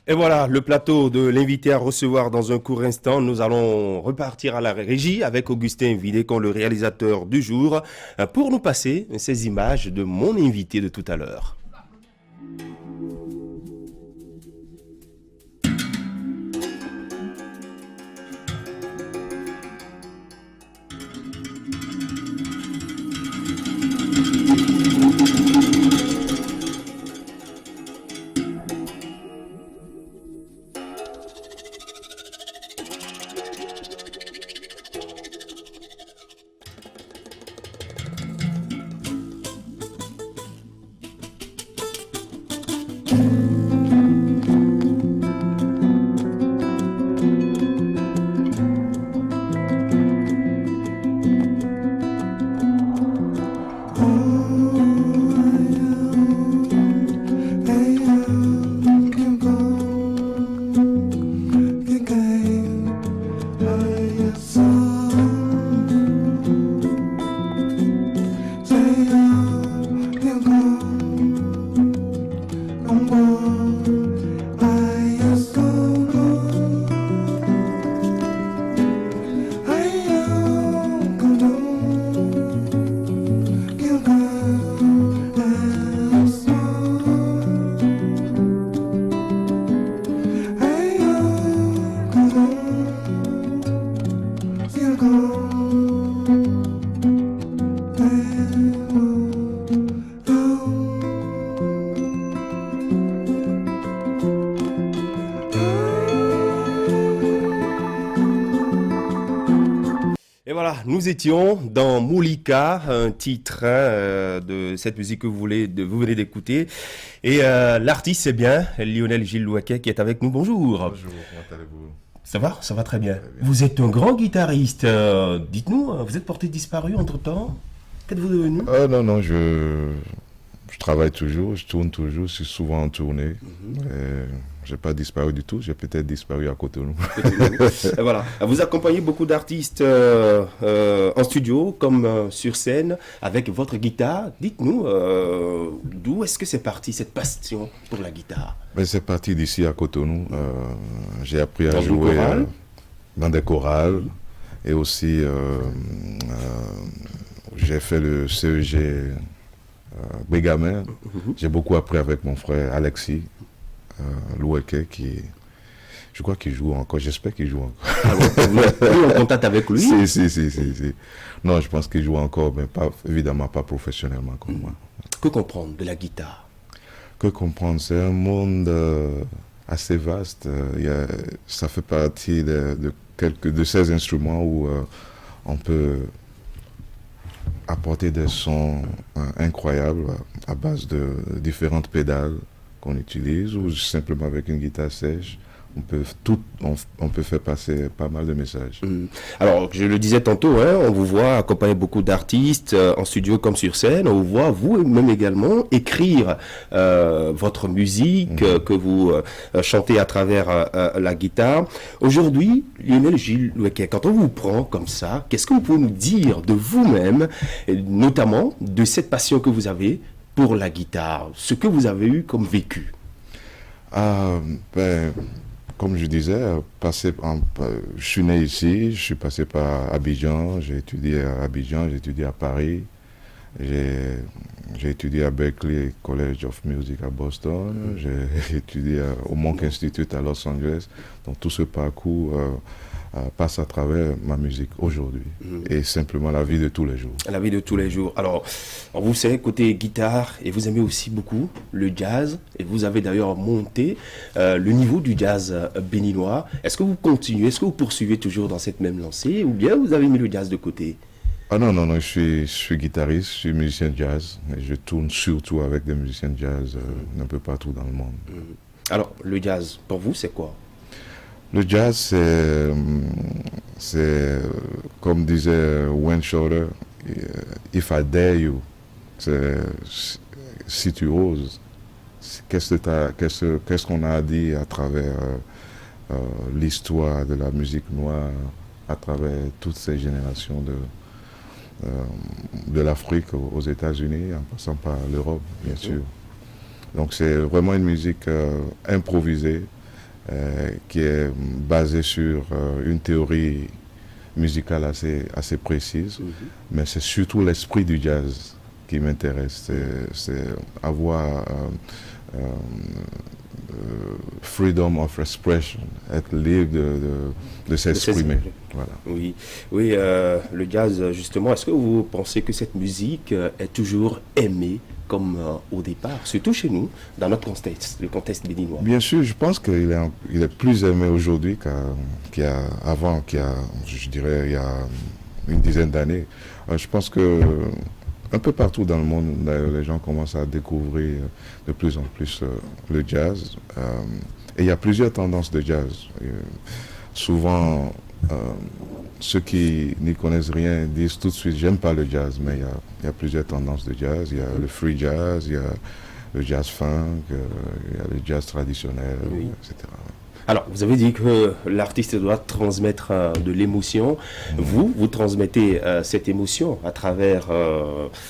Et voilà, le plateau de l'invité à recevoir dans un court instant. Nous allons repartir à la régie avec Augustin Vidécon, le réalisateur du jour, pour nous passer ces images de mon invité de tout à l'heure. Et voilà, nous étions dans Moulika, un titre de cette musique que vous venez d'écouter. Et l'artiste, c'est bien Lionel Gilles Louaquet qui est avec nous. Bonjour. Bonjour, comment allez-vous? Ça va très bien. Très bien. Vous êtes un grand guitariste. Dites-nous, vous êtes porté disparu entre-temps? Qu'êtes-vous devenu? Non, non, je travaille toujours, je tourne toujours, je suis souvent en tournée. Je n'ai pas disparu du tout, j'ai peut-être disparu à Cotonou. Et voilà. Vous accompagnez beaucoup d'artistes en studio comme sur scène avec votre guitare. Dites-nous, d'où est-ce que c'est parti cette passion pour la guitare? Mais c'est parti d'ici à Cotonou. J'ai appris à Dans une jouer chorale? dans des chorales et aussi j'ai fait le CEG Bégamin. J'ai beaucoup appris avec mon frère Alexis Louaquet je crois qu'il joue encore, j'espère qu'il joue encore. Ah bon, vous êtes plus en contact avec lui? Si. Non, je pense qu'il joue encore, mais pas, évidemment pas professionnellement comme moi. Que comprendre de la guitare? Que comprendre, c'est un monde assez vaste. Ça fait partie de quelques de ces instruments où on peut apporter des sons incroyables à base de différentes pédales qu'on utilise ou simplement avec une guitare sèche. On peut faire passer pas mal de messages. Alors, je le disais tantôt, hein, on vous voit accompagner beaucoup d'artistes en studio comme sur scène. On vous voit vous-même également écrire votre musique que vous chantez à travers la guitare. Aujourd'hui, Lionel Gilles Louaquet, quand on vous prend comme ça, qu'est-ce que vous pouvez nous dire de vous-même, et notamment de cette passion que vous avez pour la guitare, ce que vous avez eu comme vécu? Comme je disais, je suis né ici, je suis passé par Abidjan, j'ai étudié à Abidjan, j'ai étudié à Paris, j'ai étudié à Berklee College of Music à Boston, j'ai étudié au Monk Institute à Los Angeles. Donc tout ce parcours passe à travers ma musique aujourd'hui et simplement la vie de tous les jours. La vie de tous les jours. Alors, vous savez, côté guitare, et vous aimez aussi beaucoup le jazz, et vous avez d'ailleurs monté le niveau du jazz béninois. Est-ce que vous continuez, est-ce que vous poursuivez toujours dans cette même lancée, ou bien vous avez mis le jazz de côté? Ah non, non, non, je suis guitariste, je suis musicien de jazz, et je tourne surtout avec des musiciens de jazz un peu partout dans le monde. Alors, le jazz, pour vous, c'est quoi? Le jazz, c'est comme disait Wayne Shorter, if I dare you, si tu oses, qu'est-ce qu'on a dit à travers l'histoire de la musique noire, à travers toutes ces générations de l'Afrique aux États-Unis, en passant par l'Europe, bien sûr. Donc c'est vraiment une musique improvisée, qui est basée sur une théorie musicale assez précise, mais c'est surtout l'esprit du jazz qui m'intéresse. C'est avoir freedom of expression, être libre de s'exprimer. Voilà. Oui, oui, le jazz, justement, est-ce que vous pensez que cette musique est toujours aimée comme au départ, surtout chez nous, dans notre contexte, le contexte béninois? Bien sûr, je pense qu'il est, il est plus aimé aujourd'hui qu'il y a avant, je dirais, il y a une dizaine d'années. Je pense que un peu partout dans le monde, les gens commencent à découvrir de plus en plus le jazz. Et il y a plusieurs tendances de jazz. Souvent, ceux qui n'y connaissent rien disent tout de suite, j'aime pas le jazz, mais il y a plusieurs tendances de jazz. Il y a le free jazz, il y a le jazz funk, il y a le jazz traditionnel, Oui. etc. Alors, vous avez dit que l'artiste doit transmettre de l'émotion. Vous transmettez cette émotion à travers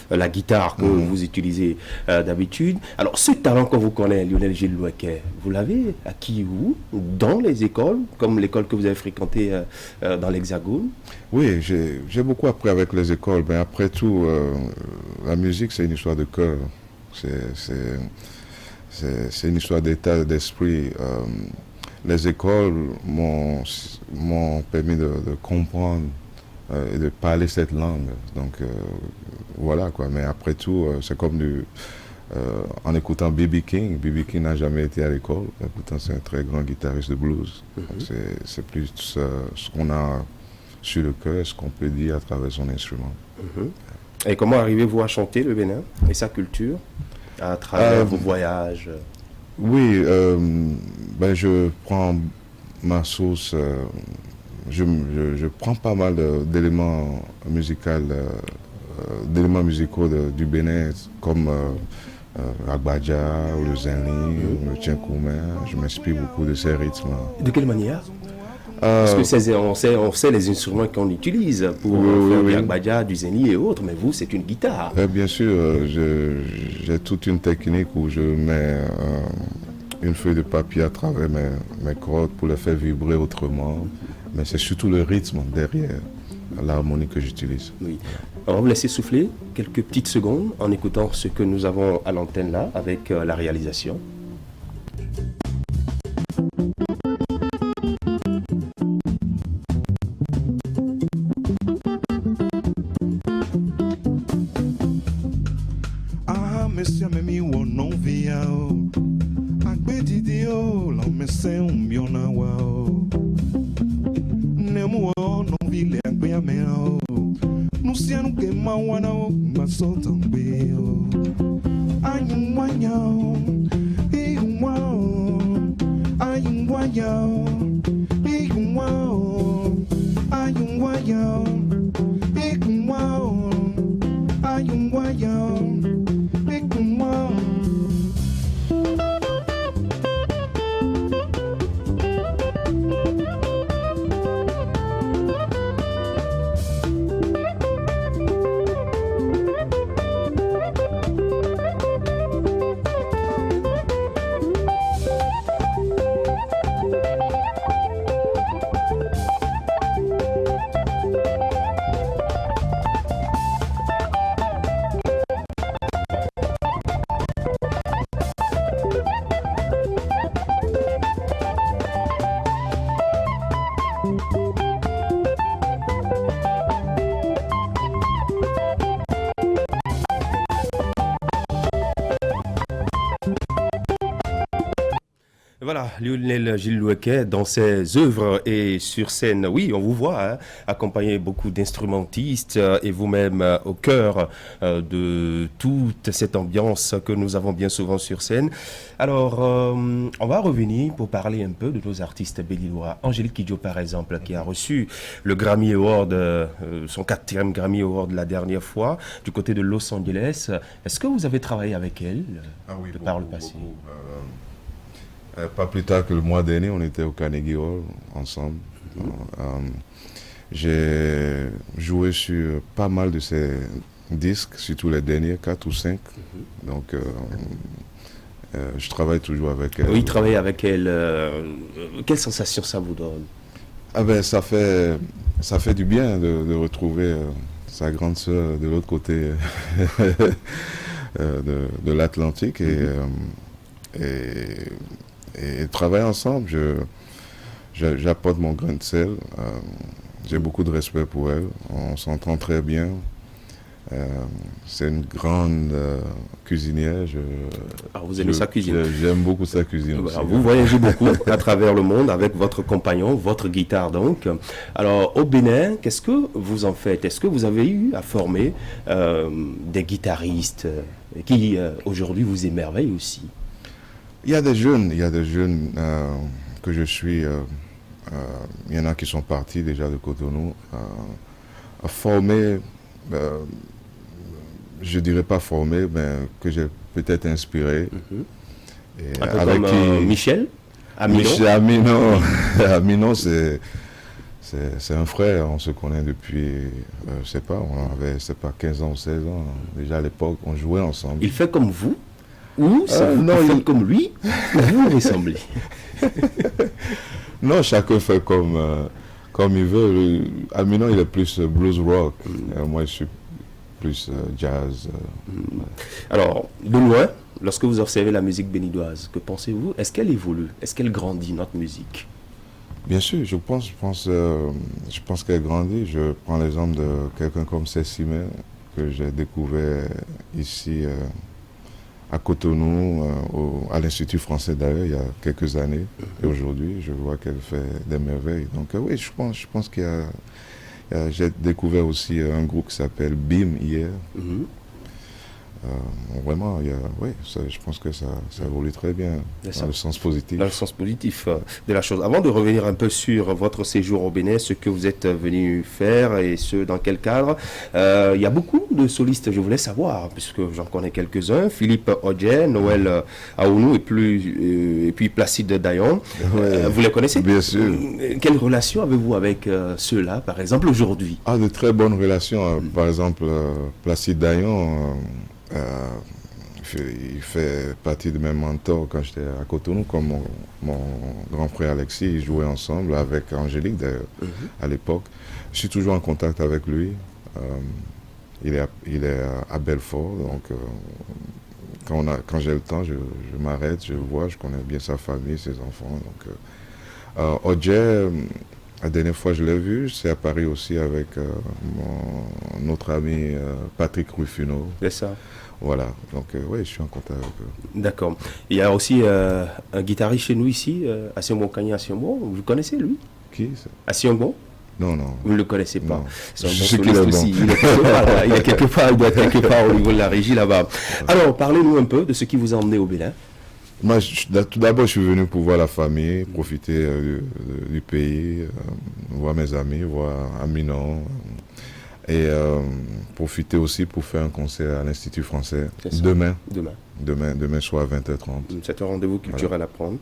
la guitare que vous utilisez d'habitude. Alors, ce talent qu'on vous connaît, Lionel Gilles Loueket, vous l'avez acquis où? Dans les écoles, comme l'école que vous avez fréquentée dans l'Hexagone? Oui, j'ai beaucoup appris avec les écoles, mais après tout, la musique, c'est une histoire de cœur. C'est une histoire d'état d'esprit. Les écoles m'ont permis de comprendre et de parler cette langue. Donc voilà quoi. Mais après tout, c'est comme en écoutant B.B. King. B.B. King n'a jamais été à l'école. Pourtant, c'est un très grand guitariste de blues. C'est plus ce qu'on a sur le cœur, ce qu'on peut dire à travers son instrument. Et comment arrivez-vous à chanter le Bénin et sa culture à travers vos voyages? Oui, ben je prends ma source, je prends pas mal d'éléments musicaux du Bénin, comme Agbaja, ou le Zenli, ou le Tchenkoumé. Je m'inspire beaucoup de ces rythmes. De quelle manière? Parce que on sait les instruments qu'on utilise pour faire du Agbaja, du Zenli et autres, mais vous, c'est une guitare. Bien sûr, j'ai toute une technique où je mets une feuille de papier à travers mes cordes pour les faire vibrer autrement, mais c'est surtout le rythme derrière l'harmonie que j'utilise. Oui. Alors, on va vous laisser souffler quelques petites secondes en écoutant ce que nous avons à l'antenne là avec la réalisation. Monsieur Memi wonon via o Agbedidi o la mese umbiona wa o Nemu o non vile agbeya me o Nusianu ke mawana o Masota mbe o Ayumwanya o Iyumwa o Ayumwanya o Iyumwa o Ayumwanya o Iyumwa o Ayumwanya o Voilà, Lionel Gilles Loueket dans ses œuvres et sur scène, oui, on vous voit hein, accompagner beaucoup d'instrumentistes et vous-même au cœur de toute cette ambiance que nous avons bien souvent sur scène. Alors, on va revenir pour parler un peu de nos artistes béninois. Angélique Kidjo, par exemple, qui a reçu le Grammy Award, son 4e Grammy Award la dernière fois, du côté de Los Angeles. Est-ce que vous avez travaillé avec elle par le passé? Pas plus tard que le mois dernier, on était au Carnegie Hall ensemble. J'ai joué sur pas mal de ses disques, surtout les derniers, 4 ou 5. Donc, Je travaille toujours avec elle. Oui, travailler avec elle, quelle sensation ça vous donne? Ah ben, ça fait du bien de retrouver sa grande sœur de l'autre côté de l'Atlantique et travailler ensemble. J'apporte mon grain de sel. J'ai beaucoup de respect pour elle. On s'entend très bien. C'est une grande cuisinière. Vous aimez sa cuisine? J'aime beaucoup sa cuisine aussi. Vous voyagez beaucoup à travers le monde avec votre compagnon, votre guitare donc. Alors au Bénin, qu'est-ce que vous en faites? Est-ce que vous avez eu à former des guitaristes qui aujourd'hui vous émerveillent aussi? Il y a des jeunes que je suis. Il y en a qui sont partis déjà de Cotonou à former. Je dirais pas formé, mais que j'ai peut-être inspiré. Et avec Michel Aminon. Aminon, c'est un frère, on se connaît depuis, je sais pas, on avait, c'est pas 15 ans ou 16 ans. Déjà à l'époque, on jouait ensemble. Il fait comme vous? Ou non, il fait comme lui? Vous ressemblez? Non, chacun fait comme il veut. Aminon, il est plus blues rock. Moi, je suis plus jazz. Alors, de loin, lorsque vous observez la musique béninoise, que pensez-vous? Est-ce qu'elle évolue? Est-ce qu'elle grandit, notre musique? Bien sûr, je pense qu'elle grandit. Je prends l'exemple de quelqu'un comme Cécimé, que j'ai découvert ici à Cotonou, à l'Institut français d'ailleurs, il y a quelques années. Et aujourd'hui, je vois qu'elle fait des merveilles. Donc oui, je pense qu'il y a... J'ai découvert aussi un groupe qui s'appelle BIM hier. Vraiment, je pense que ça évolue très bien dans le sens positif. Dans le sens positif de la chose. Avant de revenir un peu sur votre séjour au Bénin, ce que vous êtes venu faire et dans quel cadre, il y a beaucoup de solistes, je voulais savoir, puisque j'en connais quelques-uns, Philippe Odje, Noël Aounou et puis Placide Dayon. Vous les connaissez? Bien sûr. Quelle relation avez-vous avec ceux-là, par exemple, aujourd'hui? De très bonnes relations. Par exemple, Placide Dayon... il fait partie de mes mentors quand j'étais à Cotonou, comme mon grand frère Alexis. Ils jouaient ensemble avec Angélique d'ailleurs à l'époque. Je suis toujours en contact avec lui. Il est à Belfort, donc quand j'ai le temps, je m'arrête, je le vois, je connais bien sa famille, ses enfants. Donc, Odje, la dernière fois je l'ai vu, c'est à Paris aussi avec notre ami Patrick Rufino. C'est ça. Voilà, donc oui, je suis en contact avec eux. D'accord. Il y a aussi un guitariste chez nous ici, Asiongo Kanye Asiongo. Vous le connaissez, lui? Qui ça? Asiongo? Non. Vous ne le connaissez pas? C'est un bon soliste aussi. Il est quelque part, il doit être quelque part au niveau de la régie là-bas. Alors, parlez-nous un peu de ce qui vous a emmené au Bénin. Moi, tout d'abord, je suis venu pour voir la famille, profiter du pays, voir mes amis, voir Aminon. Et profiter aussi pour faire un concert à l'Institut français demain soir à 20h30. C'est un rendez-vous culturel à prendre.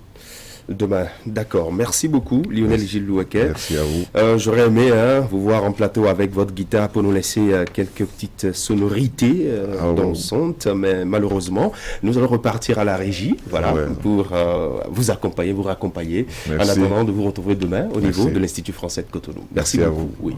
Demain, d'accord. Merci beaucoup, Lionel Gilles Louaquet. Merci à vous. J'aurais aimé vous voir en plateau avec votre guitare pour nous laisser quelques petites sonorités dansantes, mais malheureusement, nous allons repartir à la régie, pour vous accompagner, vous raccompagner, en attendant de vous retrouver demain au niveau de l'Institut français de Cotonou. Merci beaucoup. À vous. Oui.